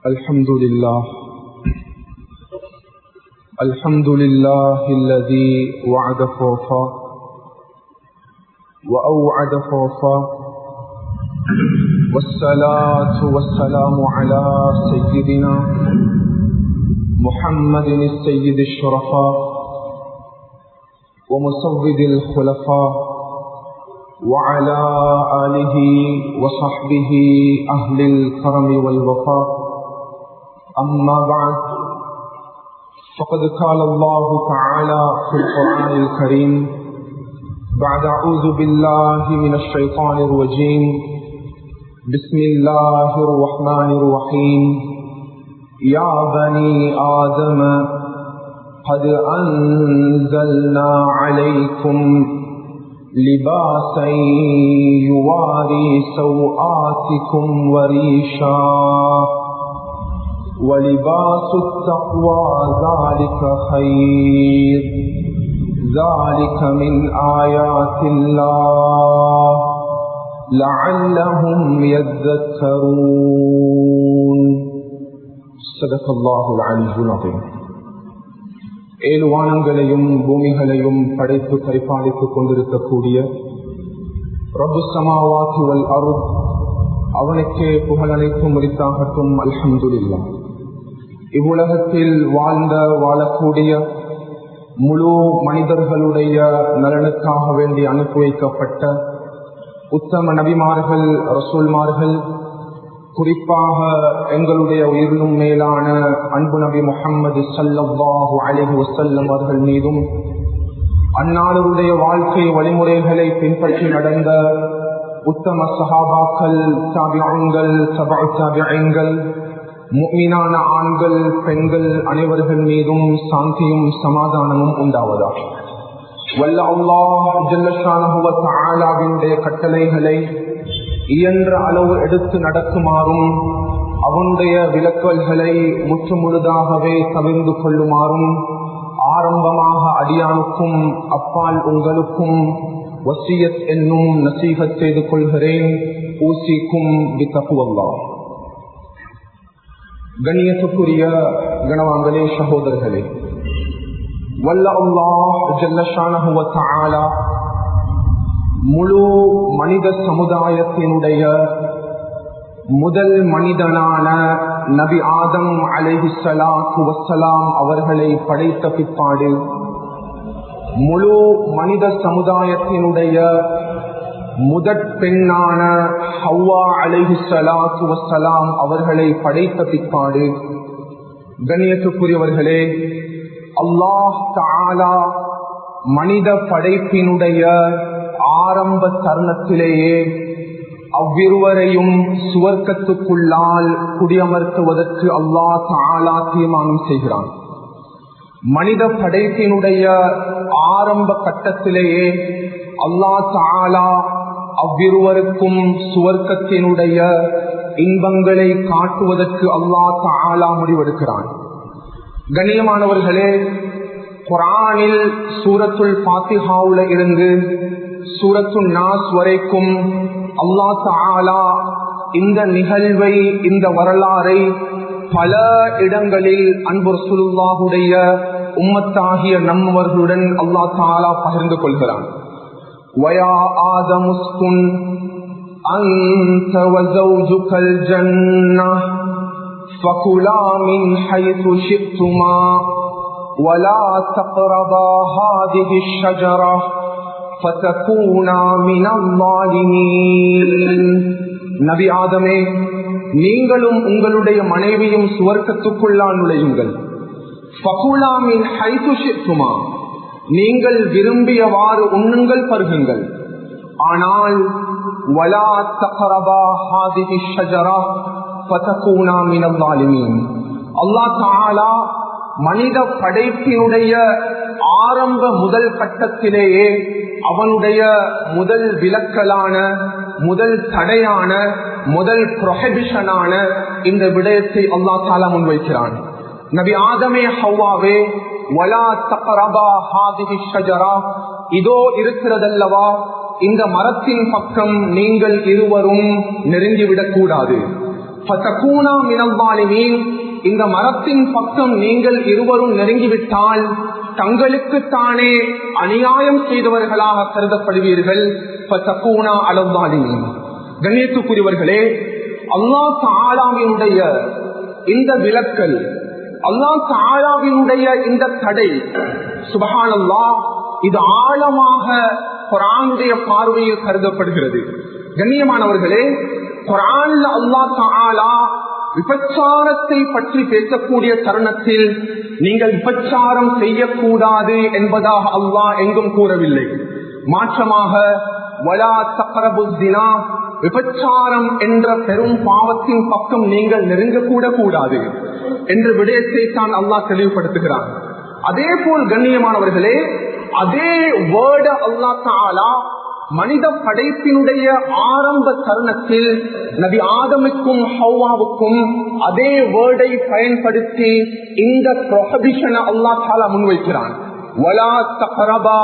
الحمد لله الذي وعد فوفا وأوعد فوفا والصلاة والسلام على سيدنا محمد السيد الشرفاء ومسود الخلفاء وعلى آله وصحبه أهل الكرم والوفاء. أما بعد، فقد قال الله تعالى في القرآن الكريم بعد أعوذ بالله من الشيطان الرجيم بسم الله الرحمن الرحيم يا بني آدم قد أنزلنا عليكم لباسا يواري سوآتكم وريشا ولباس التقوى ذلك خير ذلك من آيات الله لعلهم يذكرون. صدق الله العلي العظيم. ஏழு வானங்களையும் பூமிகளையும் படைத்து பரிபாலித்துக் கொண்டிருக்கக்கூடிய ரப்பு ஸமாவாதி வல் அர்த், அவனுக்கே புகழ் அனைத்தும் உரித்தாகட்டும். அல்ஹம்துலில்லாஹ். இவ்வுலகத்தில் வாழக்கூடிய முழு மனிதர்களுடைய நலனுக்காக வேண்டி அனுப்பி வைக்கப்பட்ட உத்தம நபிமார்கள், ரசூல்மார்கள், குறிப்பாக எங்களுடைய உயிரினும் மேலான அன்பு நபி முஹம்மது ஸல்லல்லாஹு அலைஹி வஸல்லம் அவர்கள் மீதும் அன்னாருடைய வாழ்க்கை வழிமுறைகளை பின்பற்றி நடந்த உத்தம சஹாபாக்கள், தாபிஈன்கள், தபஉ தாபிஈன்கள், முஃமினான ஆண்கள், பெண்கள் அனைவர்கள் மீதும் சாந்தியும் சமாதானமும் உண்டாவதாக. வல்ல அல்லாஹ் ஜல்ல ஷானஹு வ தஆலாவினுடைய கட்டளைகளை இயன்ற அளவு எடுத்து நடக்குமாறும், அவனுடைய விலக்கல்களை முற்றுமுழுதாகவே தவிர்ந்து கொள்ளுமாறும் ஆரம்பமாக அடியானுக்கும் அப்பால் உங்களுக்கும் வசியத் என்னும் நசீஹத் செய்து கொள்கிறேன். ஊசிக்கும் பித்தகுவல்லாஹ். கண்ணியத்துக்குரிய கணவான்களே, சகோதரர்களே, வல்ல அல்லாஹ் ஜல்ல ஷானஹு வ தஆலா முழு மனித சமுதாயத்தினுடைய முதல் மனிதனான நபி ஆதம் அலைஹிஸ்ஸலாத்து வஸ்ஸலாம் அவர்களை படைத்த பிற்பாடு முழு மனித சமுதாயத்தினுடைய முதற் பெண்ணான ஹவ்வா அலைஹிஸ்ஸலாத்து வஸ்ஸலாம் அவர்களை படைத்த பிற்பாடு, கண்ணியத்துக்குரியவர்களே, அல்லாஹ் தஆலா மனித படைப்பினுடைய ஆரம்ப தருணத்திலேயே அவ்விருவரையும் சுவர்க்கத்துக்குள்ளால் குடியமர்த்துவதற்கு அல்லாஹ் தஆலா தீர்மானம் செய்கிறான். மனித படைப்பினுடைய ஆரம்ப கட்டத்திலேயே அல்லாஹ் தஆலா அவ்விருவருக்கும் சுவர்க்கத்தினுடைய இன்பங்களை காட்டுவதற்கு அல்லாஹ் தஆலா முடிவெடுக்கிறான். கண்ணியமானவர்களே, குர்ஆனில் சூரத்துல் ஃபாத்திஹாவுல இருந்து சூரத்துன் நாஸ் வரைக்கும் அல்லாஹ் தஆலா இந்த நிகழ்வை, இந்த வரலாறை பல இடங்களில் அன்பு ரசூலுல்லாஹுடைய உம்மத்தாகிய நம்மவர்களுடன் அல்லாஹ் தஆலா பகிர்ந்து கொள்கிறான். வயா ஆதம் உஸ்குன் அன்த வஸௌஜுகல் ஜன்னஹ் ஃபகுலா மின் ஹைது ஷி'துமா ولا تقربا هذه الشجرة فتكونا من الظالمين. நபி ஆதமே, நீங்களும் உங்களுடைய மனைவியும் சுவர்க்கத்துக்குள்ளான் நுழையுங்கள். ஃபகுலா மின் ஹைது ஷி'துமா, நீங்கள் விரும்பியவாறு உண்ணுங்கள், பருகுங்கள். ஆனால் ولا تقربا هذه الشجرة فتكونا من الظالمين. அல்லாஹ் தஆலா மனித படைப்பினுடைய ஆரம்ப முதல் கட்டத்திலேயே அவனுடைய முதல் விலக்கலான, முதல் தடையான, முதல் ப்ரொஹிபிஷனான இந்த விடயத்தை அல்லாஹ் தஆலா முன்வைக்கிறான். நபி ஆதமே, ஹவ்வாவே, வலா தக்ரபா ஹாதிஹி ஷஜரா, இதோ இருக்கிறதல்லவா இந்த மரத்தின் பக்கம் நீங்கள் இருவரும் நெருங்கிவிடக் கூடாது. ஃபதகூனா மினல் ஸாலிமீன், இந்த மரத்தின் பக்கம் நீங்கள் இருவரும் நெருங்கிவிட்டால் தங்களுக்கு தானே அநியாயம் செய்தவர்களாக கருதப்படுவீர்கள். ஃபதகூனா அலல் ஸாலிமீன். கண்ணியத்துக்குரியவர்களே, அல்லாஹ் தஆலாவினுடைய இந்த விலக்கல், அல்லாஹ் தஆலாவினுடைய இந்த தடை, சுப்ஹானல்லாஹ், இது ஆழமாக குர்ஆனுடைய பார்வையில் கருதப்படுகிறது. கண்ணியமானவர்களே, குர்ஆன்ல அல்லாஹ் தஆலா விபச்சாரத்தை பற்றி பேசக்கூடிய தருணத்தில் நீங்கள் விபச்சாரம் செய்யக்கூடாது என்பதாக அல்லாஹ் எங்கும் கூறவில்லை. மாற்றமாக வலா தக்ரபுஸ் ஸினா, விபச்சாரம் என்ற பெரும் பாவத்தின் பக்கம் நீங்கள் நெருங்கக்கூட கூடாது என்ற விடயத்தை தான் அல்லாஹ் தெளிவுபடுத்துகிறான். அதே போல் கண்ணியமானவர்களே, அதே வேர்ட அல்லாஹ் தஆலா மனித படைப்பினுடைய ஆரம்ப தருணத்தில் நபி ஆதமுக்கும் ஹவ்வாவுக்கும் அதே வேர்டை பயன்படுத்தி இந்த ப்ரொஹிபிஷனை அல்லாஹ் தஆலா முன்வைக்கிறான். வலா தக்ரபா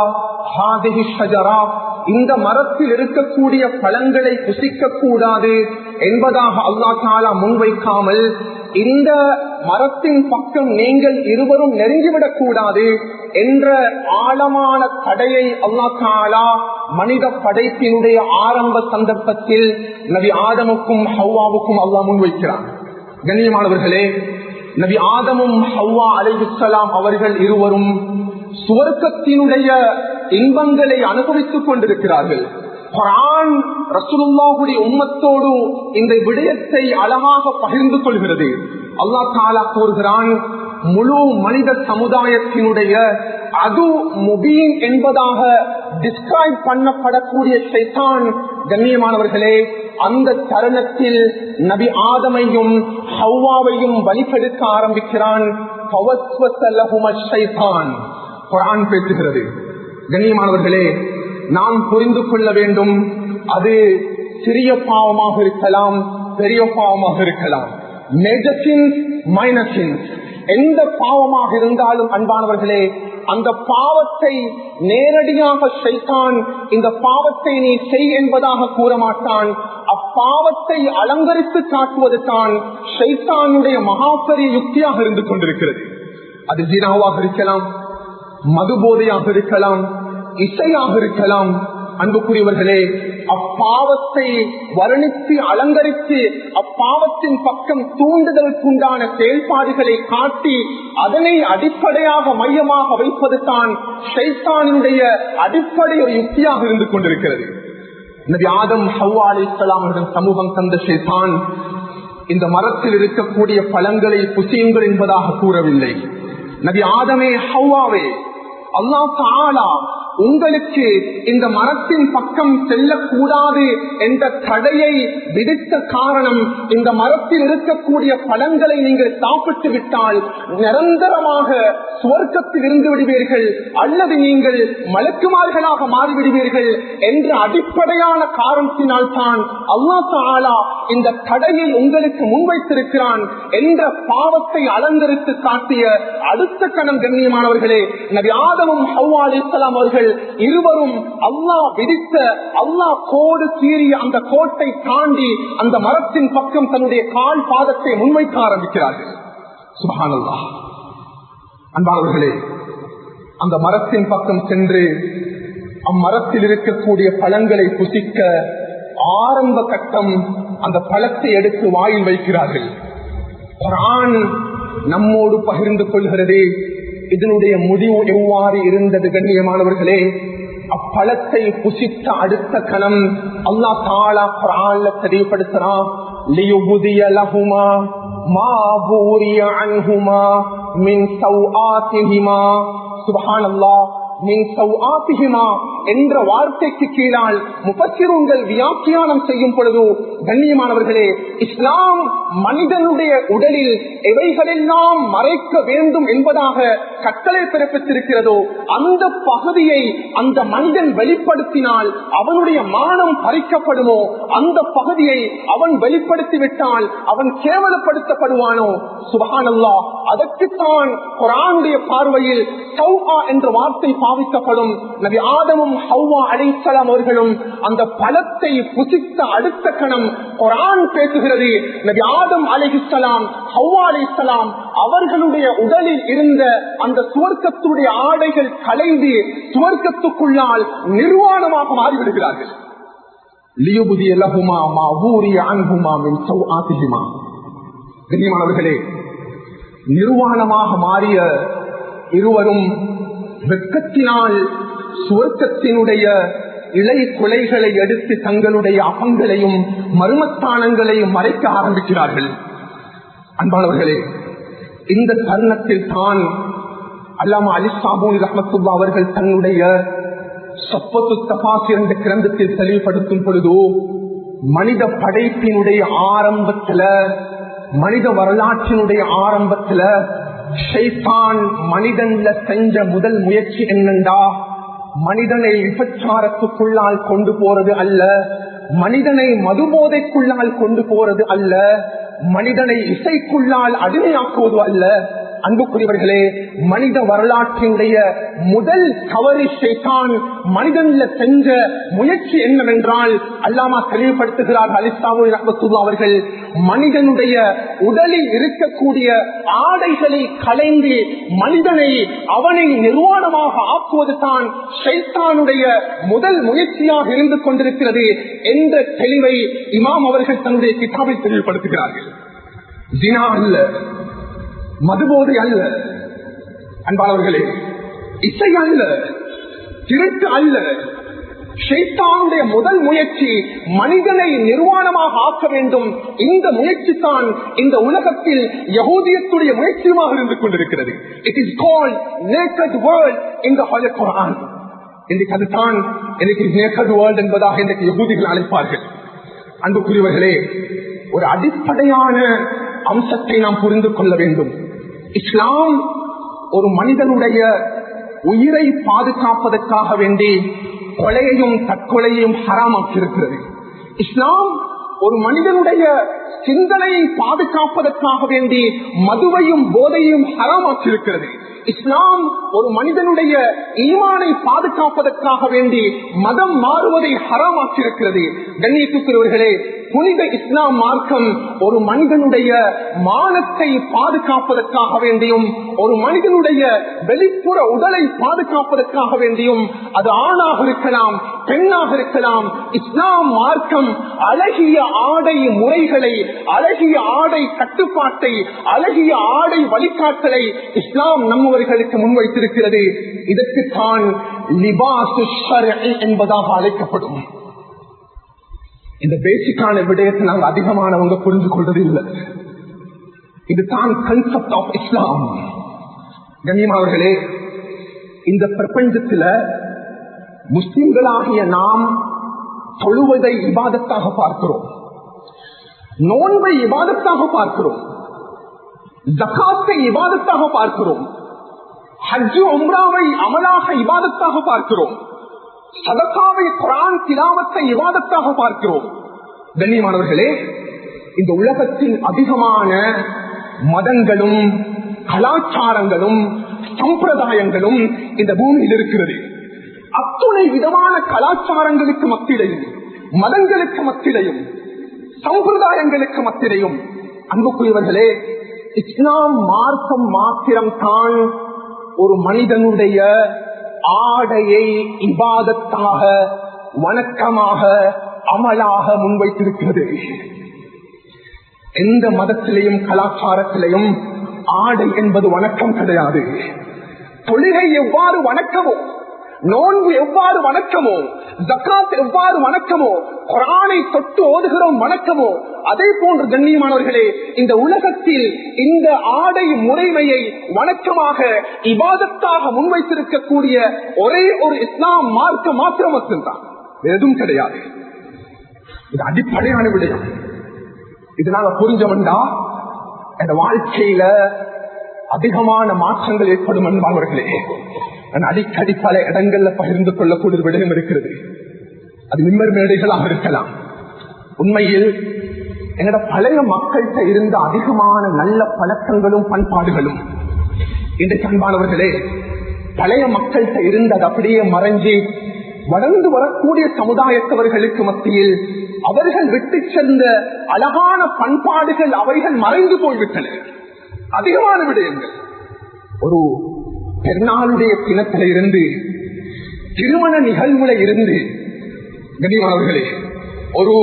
ஹாதிஹி ஷஜரா, இந்த மரத்தில் இருக்கக்கூடிய பழங்களை புசிக்க கூடாது என்பதாக அல்லாஹ் தஆலா முன்வைக்காமல் இந்த மரத்தின் பக்கம் நீங்கள் இருவரும் நெருங்கிவிடக் கூடாது என்ற ஆழமான தடையை அல்லாஹ் தஆலா மனித படைப்பினுடைய ஆரம்ப சந்தர்ப்பத்தில் நபி ஆதமுக்கும் ஹவ்வாவுக்கும் அல்லாஹ் முன்வைக்கிறான். கண்ணியமானவர்களே, நபி ஆதமும் ஹவ்வா அலைஹிஸ்ஸலாம் அவர்கள் இருவரும் சுவர்க்கத்தினுடைய இன்பங்களை அனுபவித்துக் கொண்டிருக்கிறார்கள். குர்ஆன் ரசூலுல்லாஹுடைய உம்மத்தோடு இந்த விடயத்தை அழகாக பகிர்ந்து கொள்கிறது. அல்லாஹ் தஆலா கூறுகிறான், முழு மனித சமுதாயத்தினுடைய அது முபீன் என்பதாக டிஸ்கிரைப் பண்ணப்படக்கூடிய ஷைத்தான், கண்ணியமானவர்களே, அந்த தருணத்தில் நபி ஆதமையும் ஹவ்வாவையும் வழிபடுத்த ஆரம்பிக்கிறான். குர்ஆன் பேசுகிறது. கண்ணியமானவர்களே, நாம் புரிந்து கொள்ள வேண்டும், அது சிறிய பாவமாக இருக்கலாம், பெரிய பாவமாக இருக்கலாம், மேஜர் சின்ஸ், மைனர் சின்ஸ், எந்த பாவமாக இருந்தாலும் அன்பானவர்களே, அந்த பாவத்தை நேரடியாக ஷைத்தான் இந்த பாவத்தை நீ செய் என்பதாக கூற மாட்டான். அப்பாவத்தை அலங்கரித்து காட்டுவது தான் ஷைத்தானுடைய மகாபெரிய யுக்தியாக இருந்து கொண்டிருக்கிறது. அது ஜினாவாக இருக்கலாம், மதுபோதையாக இருக்கலாம், இசையாக இருக்கலாம். அன்புக்குரியவர்களே, அப்பாவத்தை வர்ணித்து அலங்கரித்து அப்பாவத்தின் பக்கம் தூண்டுதலுக்குண்டான செயல்பாடுகளை காட்டி அதனை அடிப்படையாக மையமாக வைப்பது தான் ஷைத்தானுடைய அடிப்படை ஒரு யுக்தியாக இருந்து கொண்டிருக்கிறது. நபி ஆதம் ஹவ்வா அலைஹிஸ்ஸலாம் அவர்களின் சமூகம் தந்த ஷைத்தான் இந்த மரத்தில் இருக்கக்கூடிய பழங்களை புசியுங்கள் என்பதாக கூறவில்லை. நபி ஆதமே ஹவ்வாவே, அல்லாஹ் தஆலா உங்களுக்கு இந்த மரத்தின் பக்கம் செல்லக்கூடாது என்ற தடையை விதித்த காரணம், இந்த மரத்தில் இருக்கக்கூடிய பழங்களை நீங்கள் சாப்பிட்டு விட்டால் நிரந்தரமாக சுவர்க்கத்தில் இருந்து விடுவீர்கள் அல்லது நீங்கள் மலக்குமார்களாக மாறிவிடுவீர்கள் என்ற அடிப்படையான காரணத்தினால் தான் அல்லாஹ் தஆலா இந்த தடையை உங்களுக்கு முன்வைத்திருக்கிறான் என்ற பாவத்தை அலங்கரித்து காட்டிய அடுத்த கணம் கண்ணியமானவர்களே, நபி ஆதமும் ஹவ்வா அலைஹிஸ்ஸலாம் அவர்கள் இருவரும் அல்லாஹ் விதித்த, அல்லாஹ் கோடு சீறிய அந்த கோட்டை தாண்டி அந்த மரத்தின் பக்கம் தன்னுடைய கால் பாதத்தை முன்வைக்க ஆரம்பிக்கிறார்கள். சுப்ஹானல்லாஹ். அன்பானவர்களே, அந்த மரத்தின் பக்கம் சென்று அம்மரத்தில் இருக்கக்கூடிய பழங்களை புசிக்க ஆரம்ப கட்டம் அந்த பழத்தை எடுத்து வாயில் வைக்கிறார்கள். குர்ஆன் நம்மோடு பகிர்ந்து கொள்கிறது இதனுடைய முடிவு எவ்வாறு இருந்தது. கண்ணியமானவர்களே, அப்பழத்தை புசித்த அடுத்த கணம் அல்லாஹ் தஆலா குர்ஆன்ல தெளிவுபடுத்துறான், லியுபதிய லஹுமா மா பூரிய அன்ஹுமா மின் சௌஆத்திஹிமா. சுப்ஹானல்லாஹ். மின் சௌஆத்திஹிமா என்ற வார்த்தைக்கு கீழால் முஃபஸ்ஸிரூன்கள் வியாக்கியானம் செய்யும் பொழுது, கண்ணியமானவர்களே, இஸ்லாம் மனிதனுடைய உடலில் எவைகளெல்லாம் மறைக்க வேண்டும் என்பதாக கட்டளை பிறப்பித்திருக்கிறதோ அந்த பகுதியை அந்த மனிதன் வெளிப்படுத்தினால் அவனுடைய மானம் பறிக்கப்படுமோ, அந்த பகுதியை அவன் வெளிப்படுத்திவிட்டால் அவன் கேவலப்படுத்தப்படுவானோ. சுப்ஹானல்லாஹ். அதற்குத்தான் குர்ஆனுடைய பார்வையில் சௌஆ என்ற வார்த்தை பாவிக்கப்படும். நபி ஆதமும் ஹவ்வா அலைஹிஸ்ஸலாம் அவர்களும் அந்த பழத்தை புசித்த அடுத்த கணம் குர்ஆன் பேசுகிறது, நபி ஆதம் அலைஹிஸ்ஸலாம் ஹவ்வா அலைஹிஸ்ஸலாம் அவர்களுடைய உடலில் இருந்த அந்த சுவர்க்கத்துடைய ஆடைகள் கலைந்து சுவர்க்கத்துக்குள்ளால் நிர்வாணமாக மாறிவிடுகிறார்கள். லியுபதி லஹுமா மா ஊரிய அன்ஹுமா மின் சௌஆதிஹிமா. கண்ணியமானவர்களே, நிர்வாணமாக மாறிய இருவரும் வெட்கத்தினால் சுவர்க்கத்தினுடைய இலை குலைகளை எடுத்து தங்களுடைய அபங்களையும் மர்மஸ்தானங்களையும் மறைக்க ஆரம்பிக்கிறார்கள். அன்பானவர்களே, இந்த தருணத்தில் தான் அல்லாமா அலி சாபூனி ரஹ்மத்துல்லாஹி அவர்கள் தன்னுடைய சஃபத்து தஃபாசிர் என்ற கிரந்தத்தில் தெளிவுபடுத்தும் பொழுது, மனித படைப்பினுடைய ஆரம்பத்துல, மனித வரலாற்றினுடைய ஆரம்பத்துல ஷைத்தான் மனிதன்ல செஞ்ச முதல் முயற்சி என்னண்டா, மனிதனை விபச்சாரத்துக்குள்ளால் கொண்டு போறது அல்ல, மனிதனை மதுபோதைக்குள்ளால் கொண்டு போறது அல்ல, மனிதனை இசைக்குள்ளால் அடிமையாக்குவது அல்ல. அன்புக்குரியவர்களே, மனித வரலாற்றினுடைய முதல் தவறு ஷைத்தான் மனிதன்ல செஞ்ச முயற்சி என்னவென்றால், அல்லாமா தெளிவுபடுத்துகிறார் அலி சாபூனி ரஹ்மத்துல்லாஹி அவர்கள், மனிதனுடைய உடலில் இருக்கக்கூடிய ஆடைகளை களைந்து மனிதனை அவனை நிர்வாணமாக ஆக்குவது தான் ஷைத்தானுடைய முதல் முயற்சியாக இருந்து கொண்டிருக்கிறது என்ற தெளிவை இமாம் அவர்கள் தன்னுடைய கிதாபில் தெளிவுபடுத்துகிறார்கள். ஜினா அல்ல, மதுபோதை அல்ல, அன்பானவர்களே, இசை அல்ல, திருட்டு அல்ல. ஷைத்தானுடைய முதல் முயற்சி மனிதனை நிர்வாணமாக ஆக்க வேண்டும். இந்த முயற்சி தான் இந்த உலகத்தில் யஹூதியத்துடைய முயற்சியுமாக இருந்து கொண்டிருக்கிறது. It is called naked world in the Holy Quran. இன்றைக்கு அதுதான் நேக்கட் வேர்ல்ட் என்பதாக இன்றைக்கு யஹூதிகள் அழைப்பார்கள். அன்புக்குரியவர்களே, ஒரு அடிப்படையான அம்சத்தை நாம் புரிந்து கொள்ள வேண்டும். இஸ்லாம் ஒரு மனிதனுடைய உயிரை பாதுகாப்பதற்காக வேண்டி கொலையையும் தற்கொலையையும் ஹராமாக்கியிருக்கிறது. இஸ்லாம் ஒரு மனிதனுடைய சிந்தனையை பாதுகாப்பதற்காக வேண்டி மதுவையும் போதையும் ஹராமாக்கியிருக்கிறது. இஸ்லாம் ஒரு மனிதனுடைய ஈமானை பாதுகாப்பதற்காக வேண்டி மதம் மாறுவதை ஹராமாக்கியிருக்கிறது. கண்ணியத்துக்குரியவர்களே, புனித இஸ்லாம் மார்க்கம் ஒரு மனிதனுடைய மானத்தை பாதுகாப்பதற்காக வேண்டியும் ஒரு மனிதனுடைய வெளிப்புற உடலை பாதுகாப்பதற்காக வேண்டியும், அது ஆணாக இருக்கலாம் பெண்ணாக இருக்கலாம், இஸ்லாம் மார்க்கம் அழகிய ஆடை முறைகளை, அழகிய ஆடை கட்டுப்பாட்டை, அழகிய ஆடை வழிகாட்டலை இஸ்லாம் நம்மவர்களுக்கு முன்வைத்திருக்கிறது. இதற்குத்தான் லிபாசு ஷர்இ என்பதாக அழைக்கப்படும். இந்த பேசிக்கான விடயத்தை நாங்கள் அதிகமானவங்க புரிந்து கொள்வது இல்லை. இதுதான் கான்செப்ட் ஆஃப் இஸ்லாம். கண்ணியமானவர்களே, இந்த பிரபஞ்சத்தில் முஸ்லிம்களாகிய நாம் தொழுவதை இபாதத்தாக பார்க்கிறோம், நோன்பை இபாதத்தாக பார்க்கிறோம், ஜகாத்தை இபாதத்தாக பார்க்கிறோம், ஹஜ் உம்ராவை அமலாக இபாதத்தாக பார்க்கிறோம், சதகாவை குர்ஆன் திலாவத்தை இபாதத்தாக பார்க்கிறோம். கண்ணியமானவர்களே, இந்த உலகத்தின் அதிகமான மதங்களும் கலாச்சாரங்களும் சம்பிரதாயங்களும் இந்த பூமியில் இருக்கிறது. அத்துணை விதமான கலாச்சாரங்களுக்கு மத்தியிலையும் மதங்களுக்கு மத்தியிலையும் சம்பிரதாயங்களுக்கு மத்தியிலையும் அன்புக்குரியவர்களே, இஸ்லாம் மார்க்கம் மாத்திரம் தான் ஒரு மனிதனுடைய ஆடையை இபாதத்தாக, வணக்கமாக, அமலாக முன்வைத்திருக்கிறது. எந்த மதத்திலையும் கலாச்சாரத்திலையும் ஆடை என்பது வணக்கம் கிடையாது. தொழுகை எவ்வாறு வணக்கமோ, நோன்பு எவ்வாறு வணக்கமோ, ஜகாத் எவ்வாறு வணக்கமோ, குர்ஆனை தொட்டு ஓதுகிறோம் வணக்கமோ, அதே போன்று கண்ணியமானவர்களே, இந்த உலகத்தில் இந்த ஆடை முறைமையை வணக்கமாக இபாதத்தாக முன்வைத்திருக்கக்கூடிய ஒரே ஒரு இஸ்லாம் மார்க்க மாத்திரம் மட்டும்தான், எதுவும் கிடையாது. இது அடிப்படையான விடயம். இதனால புரிஞ்சவன்டா என் வாழ்க்கையில அதிகமான மாற்றங்கள் ஏற்படும் என்பவர்களே. அடிக்கடி பல இடங்கள்ல பகிர்ந்து கொள்ளக்கூடிய விடயம் இருக்கிறது. அது மிம்பர் மேடைகளாக இருக்கலாம். உண்மையில் எங்கட பழைய மக்கள்கிட்ட இருந்த அதிகமான நல்ல பழக்கங்களும் பண்பாடுகளும் இன்றைக்கு அன்பானவர்களே பழைய மக்கள்கிட்ட இருந்தது அப்படியே மறைஞ்சி வளர்ந்து வரக்கூடிய சமுதாயத்தவர்களுக்கு மத்தியில் அவர்கள் விட்டு சென்ற அழகான பண்பாடுகள் அவைகள் மறைந்து போய்விட்டன. அதிகமான விடயங்கள் ஒரு பெருநாளுடைய தினத்தில இருந்து திருமண நிகழ்வுல இருந்து கனிமானவர்களே ஒரு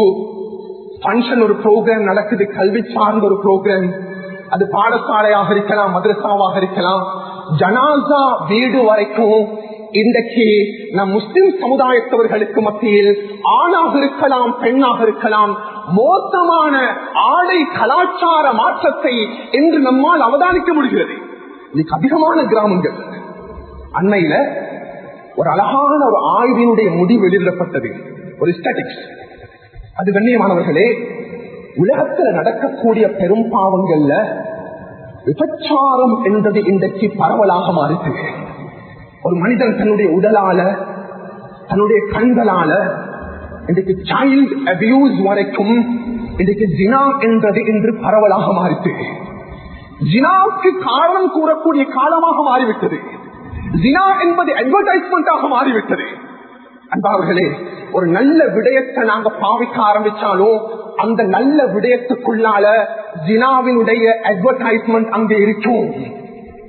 பங்கன், ஒரு ப்ரோக்ராம் நடக்குது, கல்வி சார்ந்த ஒரு ப்ரோக்ராம், அது பாடசாலையாக இருக்கலாம், மதரசாவாக இருக்கலாம், ஜனாசா வீடு வரைக்கும் இன்றைக்கு நம் முஸ்லிம் சமுதாயத்தவர்களுக்கு மத்தியில் ஆணாக இருக்கலாம், பெண்ணாக இருக்கலாம், மோசமான ஆடை கலாச்சார மாற்றத்தை இன்று நம்மால் அவதானிக்க முடிகிறது. இன்னைக்கு அதிகமான கிராமங்கள் அண்மையில ஒரு அழகான ஒரு ஆய்வினுடைய முடிவு வெளியிடப்பட்டது, ஒரு ஸ்டாட்டிக்ஸ். அது கண்ணியமானவர்களே, உலகத்தில் நடக்கக்கூடிய பெரும் பாவங்கள்ல விபச்சாரம் என்பது இன்றைக்கு பரவலாக மாறிட்டு, ஒரு மனிதன் தன்னுடைய உடலால தன்னுடைய கண்களால இன்றைக்கு சைல்ட் அபியூஸ் வரைக்கும் இன்றைக்கு ஜினா என்பது இன்று பரவலாக மாறிட்டு, ஜினாவுக்கு காரணம் கூறக்கூடிய காலமாக மாறிவிட்டது. ஜினா என்பது அட்வர்டைஸ்மெண்டாக மாறிவிட்டது. அன்பார்களே, ஒரு நல்ல விடயத்தை நாங்க பாவிக்க ஆரம்பிச்சாலும் அந்த நல்ல விடயத்துக்குள்ளால ஜினாவினுடைய அட்வர்டைஸ்மெண்ட் அங்கே இருக்கும்.